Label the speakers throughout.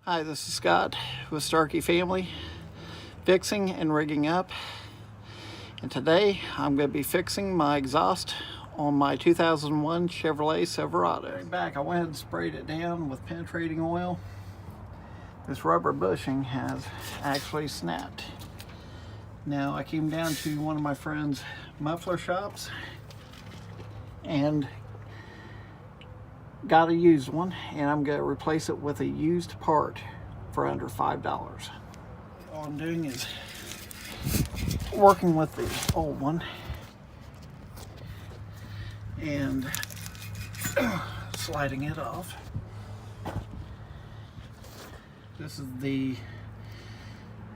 Speaker 1: Hi, this is Scott with Starkey Family, fixing and rigging up. And today I'm going to be fixing my exhaust on my 2001 Chevrolet Silverado. Right back, I went ahead and sprayed it down with penetrating oil. This rubber bushing has actually snapped. Now I came down to one of my friend's muffler shops and got a used one, and I'm going to replace it with a used part for under $5. All I'm doing is working with the old one and sliding it off. This is the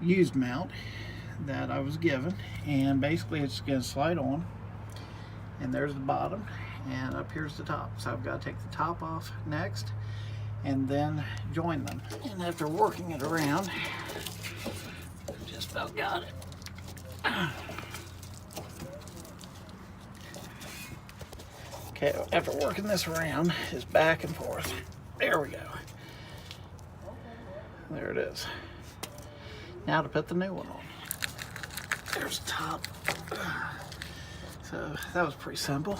Speaker 1: used mount that I was given, and basically it's going to slide on, and there's the bottom, and up here's the top. So I've got to take the top off next and then join them. And after working it around, just about got it. Okay, after working this around, is back and forth. There we go. There it is. Now to put the new one on. There's the top. So that was pretty simple.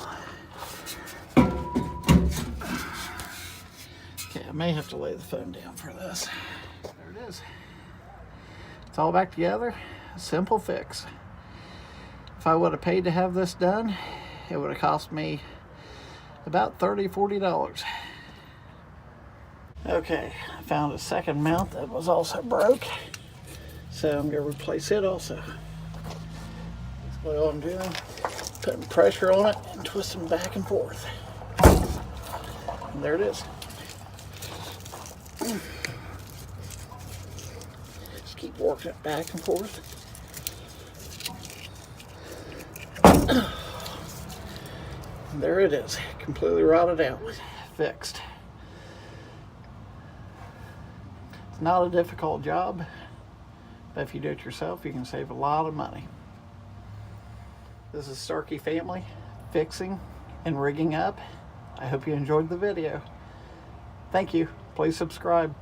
Speaker 1: Okay, I may have to lay the phone down for this. There it is. It's all back together. A simple fix. If I would have paid to have this done, it would have cost me about $30, $40. Okay, I found a second mount that was also broke, so I'm going to replace it also. Basically all I'm doing, putting pressure on it and twisting back and forth. And there it is. Just keep working it back and forth. And there it is, completely rotted out, fixed. It's not a difficult job, but if you do it yourself, you can save a lot of money. This is Starkey Family, fixing and rigging up. I hope you enjoyed the video. Thank you. Please subscribe.